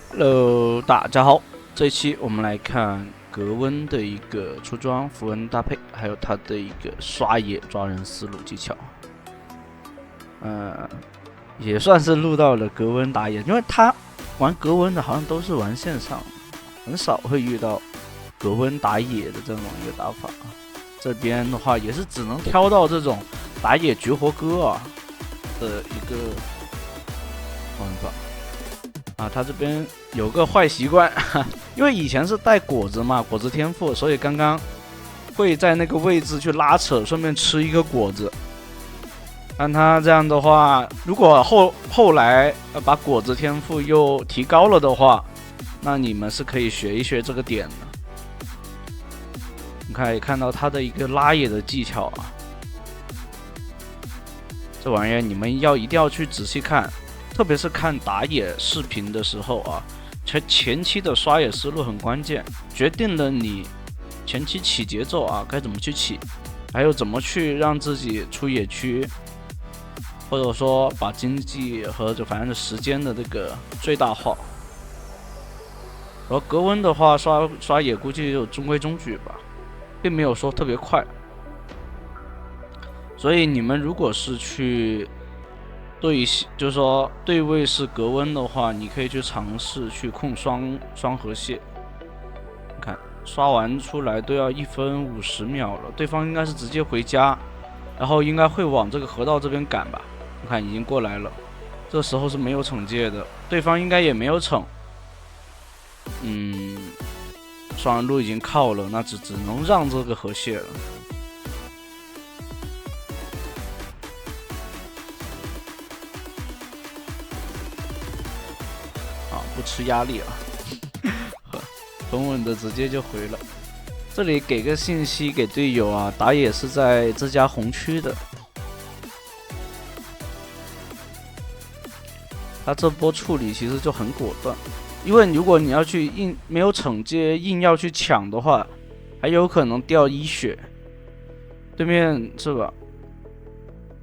Hello，大家好，这一期我们来看格温的一个出装符文搭配，还有他的一个刷野抓人思路技巧。也算是录到了格温打野，因为他玩格温的好像都是玩线上，很少会遇到格温打野的这种一个打法。这边的话也是只能挑到这种打野绝活哥的一个玩法。他这边有个坏习惯，因为以前是带果子嘛，果子天赋，所以刚刚会在那个位置去拉扯，顺便吃一个果子。但他这样的话，如果后来把果子天赋又提高了的话，那你们是可以学一学这个点的。你可以看到他的一个拉野的技巧这玩意儿你们一定要去仔细看。特别是看打野视频的时候前期的刷野思路很关键，决定了你前期起节奏该怎么去起，还有怎么去让自己出野区，或者说把经济和反正时间的这个最大化。而格温的话刷野估计就中规中矩吧，并没有说特别快。所以你们如果是去就是说对位是格温的话，你可以去尝试去控双河蟹。你看刷完出来都要1分50秒了，对方应该是直接回家，然后应该会往这个河道这边赶吧。你看已经过来了，这时候是没有惩戒的，对方应该也没有惩。双人路已经靠了，那只能让这个河蟹了。不吃压力稳稳的直接就回了。这里给个信息给队友打野是在这家红区的。他这波处理其实就很果断，因为如果你要去没有惩戒硬要去抢的话，还有可能掉1血。对面是吧？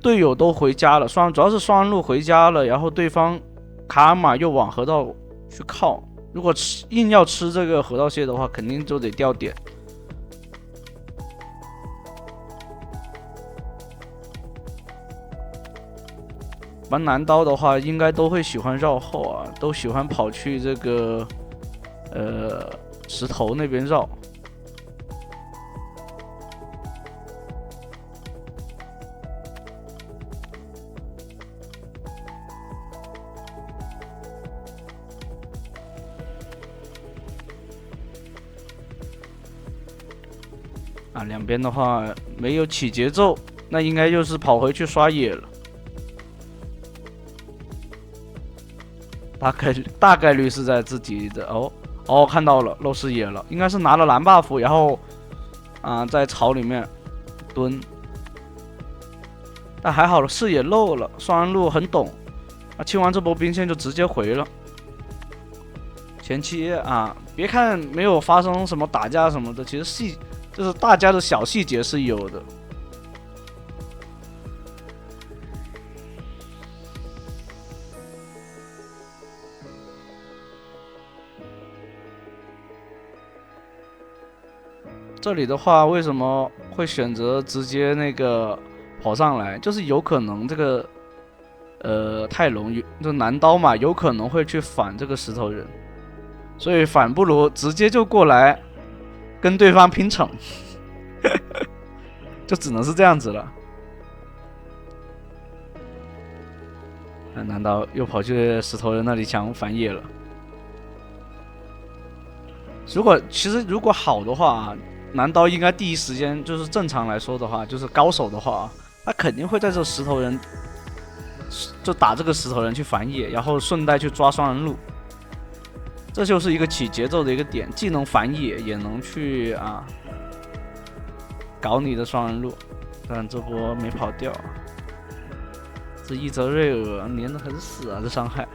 队友都回家了，主要是双人路回家了，然后对方卡尔玛又往河道去靠，如果硬要吃这个河道蟹的话，肯定就得掉点。玩男刀的话，应该都会喜欢绕后都喜欢跑去这个石头那边绕。两边的话没有起节奏，那应该就是跑回去刷野了。大概率是在自己的看到了漏视野了，应该是拿了蓝 buff， 然后在草里面蹲，但还好了，视野漏了，双人路很懂清完这波兵线就直接回了。前期别看没有发生什么打架什么的，其实就是大家的小细节是有的。这里的话，为什么会选择直接那个跑上来？就是有可能这个泰隆就男刀嘛，有可能会去反这个石头人，所以反不如直接就过来跟对方拼惩，就只能是这样子了。难道又跑去石头人那里抢反野了？其实如果好的话男刀应该第一时间就是正常来说的话，就是高手的话他肯定会在这石头人就打这个石头人去反野，然后顺带去抓双人路。这就是一个起节奏的一个点，既能反野，也能去搞你的双人路。但这波没跑掉这伊泽瑞尔粘得很死这伤害。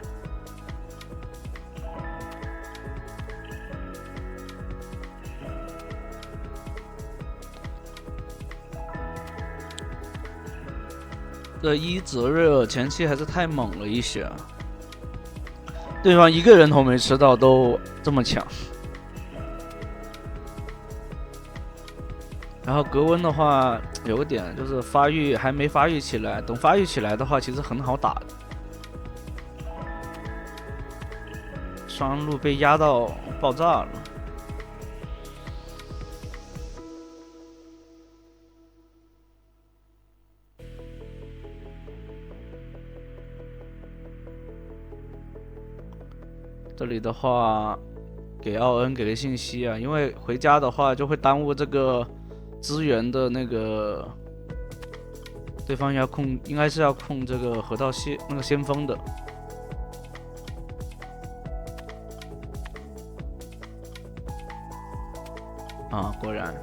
这伊泽瑞尔前期还是太猛了一些对方一个人头没吃到都这么强。然后格温的话，有个点就是还没发育起来，等发育起来的话，其实很好打的。双路被压到爆炸了。这里的话，给奥恩给个信息啊，因为回家的话就会耽误这个资源的那个，对方要控，应该是要控这个河道那个先锋的。啊，果然，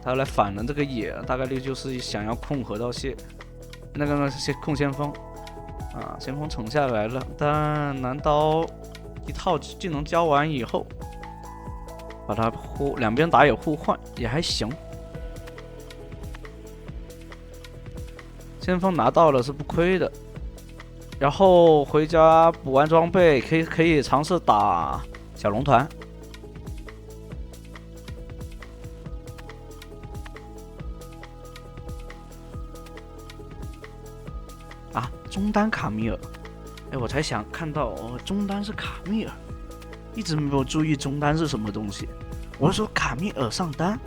他来反了这个野，大概率就是想要控河道蟹，那个控先锋。啊，先锋惩下来了，但蓝刀一套技能交完以后，把他两边打野互换也还行。先锋拿到了是不亏的，然后回家补完装备，可以尝试打小龙团。啊，中单卡米尔，哎，我才想看到哦，中单是卡米尔，一直没有注意中单是什么东西。我就说卡米尔上单，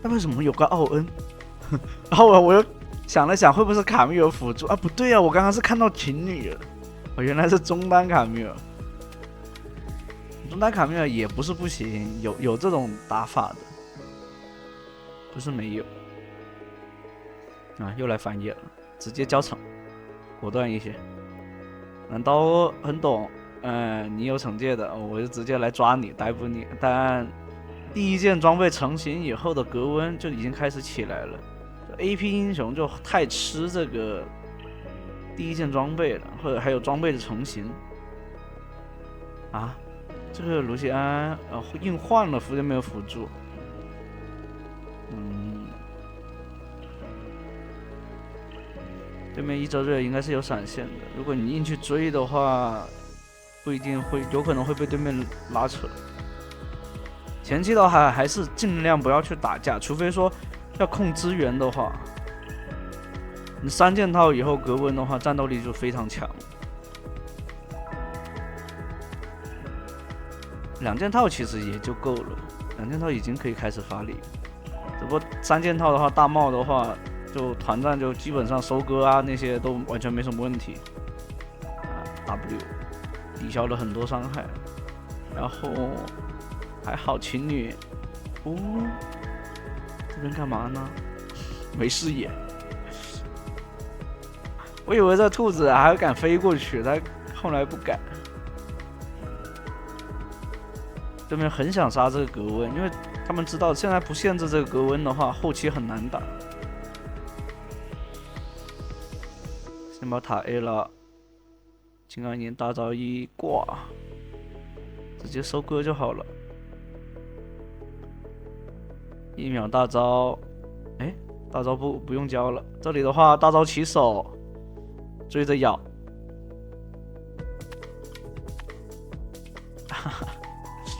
那为什么有个奥恩？然后我又想了想，会不会是卡米尔辅助啊？不对啊，我刚刚是看到情侣了，哦，原来是中单卡米尔。中单卡米尔也不是不行，有这种打法的，不是没有。啊，又来反野了，直接交惩。果断一些，蓝刀很懂，你有惩戒的，我就直接来抓你，逮捕你。但第一件装备成型以后的格温就已经开始起来了 ，AP 英雄就太吃这个第一件装备了，或者还有装备的成型。啊，这个卢锡安硬换了，没有辅助，对面伊泽瑞应该是有闪现的，如果你硬去追的话，不一定会，有可能会被对面拉扯。前期的话还是尽量不要去打架，除非说要控资源的话，你3件套以后格温的话，战斗力就非常强。2件套其实也就够了，2件套已经可以开始发力，只不过3件套的话，大帽的话。就团战就基本上收割啊，那些都完全没什么问题。W 抵消了很多伤害，然后还好情侣，这边干嘛呢？没视野。我以为这兔子还敢飞过去，他后来不敢。对面很想杀这个格温，因为他们知道现在不限制这个格温的话，后期很难打。先把塔 A 了，金刚眼大招一挂，直接收割就好了。1秒大招，哎，大招不用交了。这里的话，大招起手，追着咬，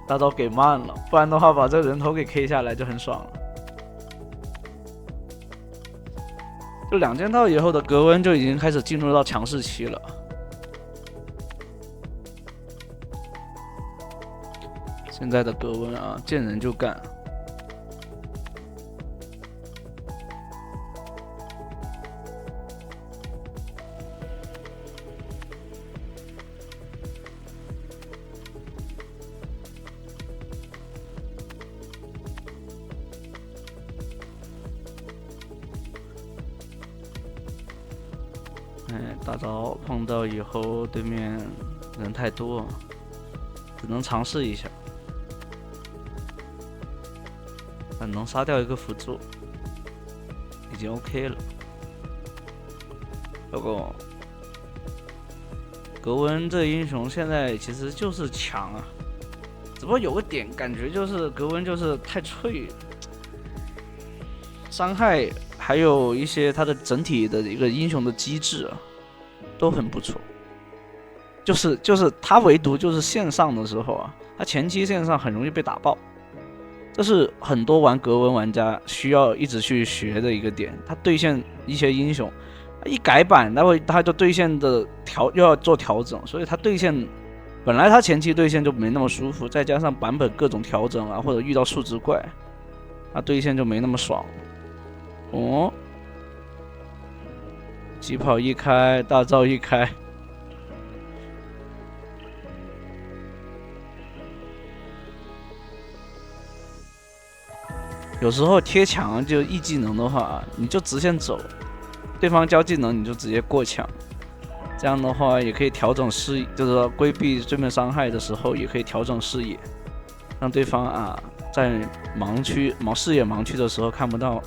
大招给慢了，不然的话把这人头给 K 下来就很爽了。就2件套以后的格温就已经开始进入到强势期了。现在的格温啊，见人就干。大招碰到以后，对面人太多，只能尝试一下。但能杀掉一个辅助，已经 OK 了。不过，格温这英雄现在其实就是强啊，只不过有个点感觉就是格温就是太脆了，伤害还有一些他的整体的一个英雄的机制啊。都很不错，就是他唯独就是线上的时候啊，他前期线上很容易被打爆，这是很多玩格温玩家需要一直去学的一个点。他对线一些英雄，一改版，他就对线的又要做调整，所以他对线本来他前期对线就没那么舒服，再加上版本各种调整啊，或者遇到数值怪，他对线就没那么爽。哦，疾跑一开，大招一开。有时候贴墙就E技能的话，你就直线走，对方交技能你就直接过墙，这样的话也可以调整视野，就是说规避对面伤害的时候也可以调整视野，让对方啊在视野盲区的时候看不到。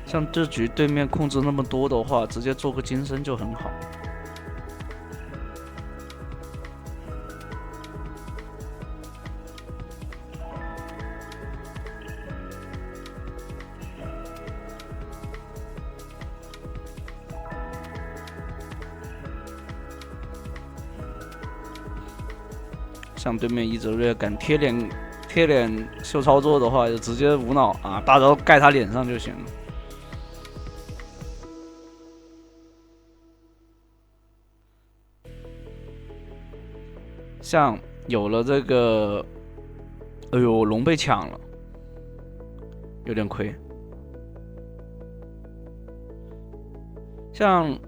像这局对面控制那么多的话，直接做个金身就很好。像对面伊泽瑞敢贴脸秀操作的话，就直接无脑啊，大招盖他脸上就行了。像有了这个，哎呦，龙被抢了，有点亏。像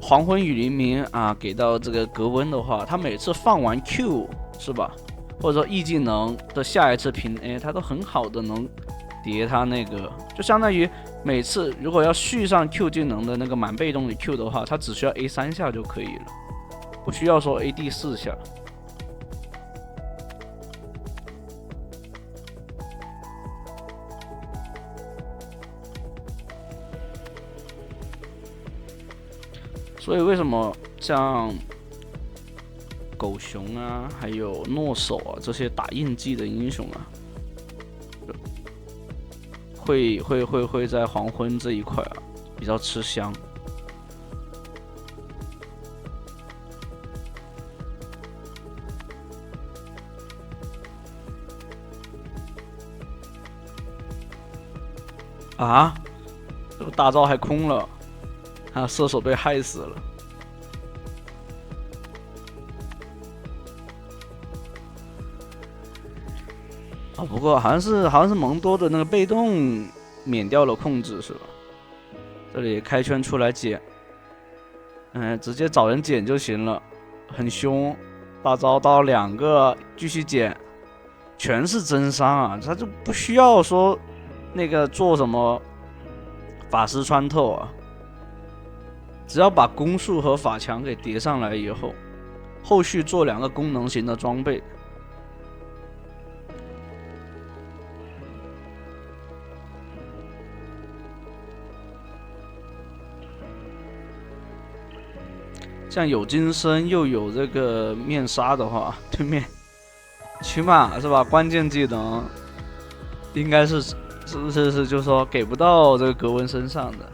黄昏与黎明啊，给到这个格温的话，他每次放完 Q 是吧，或者说 E 技能的下一次平 A， 他都很好的能叠他那个，就相当于每次如果要续上 Q 技能的那个满被动的 Q 的话，他只需要 A 3下就可以了，不需要说 AD 4下。所以为什么像狗熊啊，还有诺手啊这些打印记的英雄啊，会在黄昏这一块啊比较吃香。啊，这个大招还空了。射手被害死了。不过好像是蒙多的那个被动免掉了控制是吧？这里开圈出来捡，直接找人捡就行了，很凶。大招到2个，继续捡，全是真伤啊，他就不需要说那个做什么法师穿透啊。只要把攻速和法强给叠上来以后，后续做2个功能型的装备。像有金身又有这个面纱的话，对面起码是吧？关键技能应该是，就是说给不到这个格温身上的。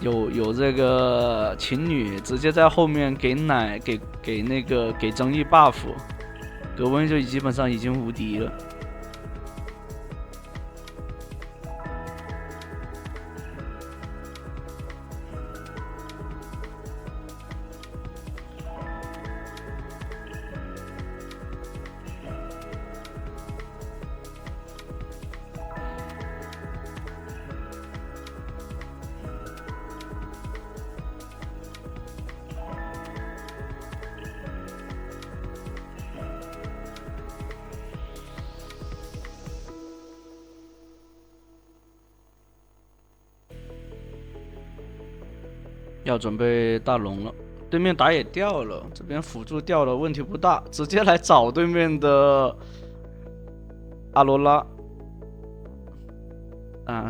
有这个情侣直接在后面给奶给那个给争议 buff， 格温就基本上已经无敌了。要准备大龙了，对面打野掉了，这边辅助掉了，问题不大，直接来找对面的阿罗拉，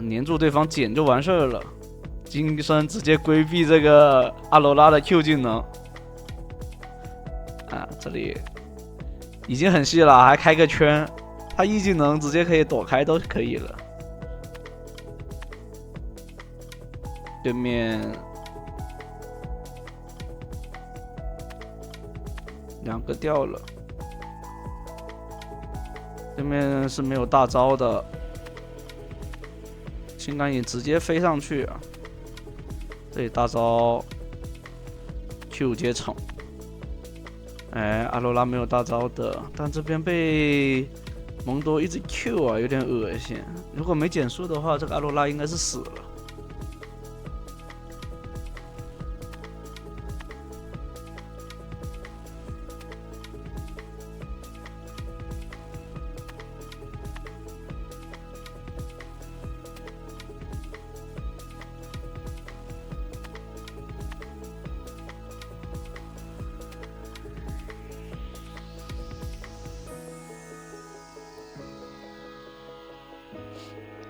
黏住对方捡就完事儿了。金身直接规避这个阿罗拉的 Q 技能，这里已经很细了，还开个圈，他一技能直接可以躲开都可以了。对面2个掉了，对面是没有大招的，青钢影直接飞上去啊！这里大招 Q 接宠，哎，阿罗拉没有大招的，但这边被蒙多一直 Q 啊，有点恶心。如果没减速的话，这个阿罗拉应该是死了。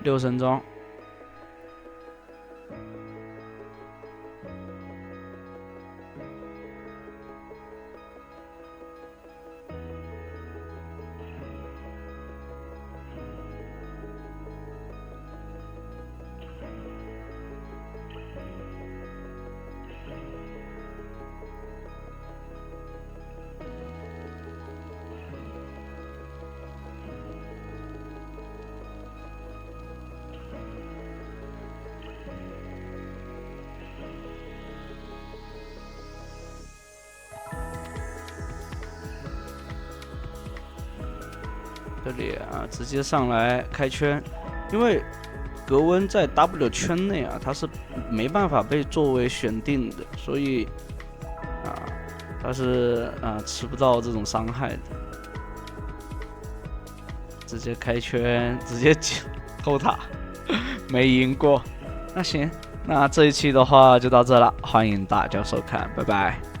6神装，这里啊，直接上来开圈，因为格温在 W 圈内啊，他是没办法被作为选定的，所以啊，他是吃不到这种伤害的。直接开圈，直接偷塔，没赢过。那行，那这一期的话就到这了，欢迎大家收看，拜拜。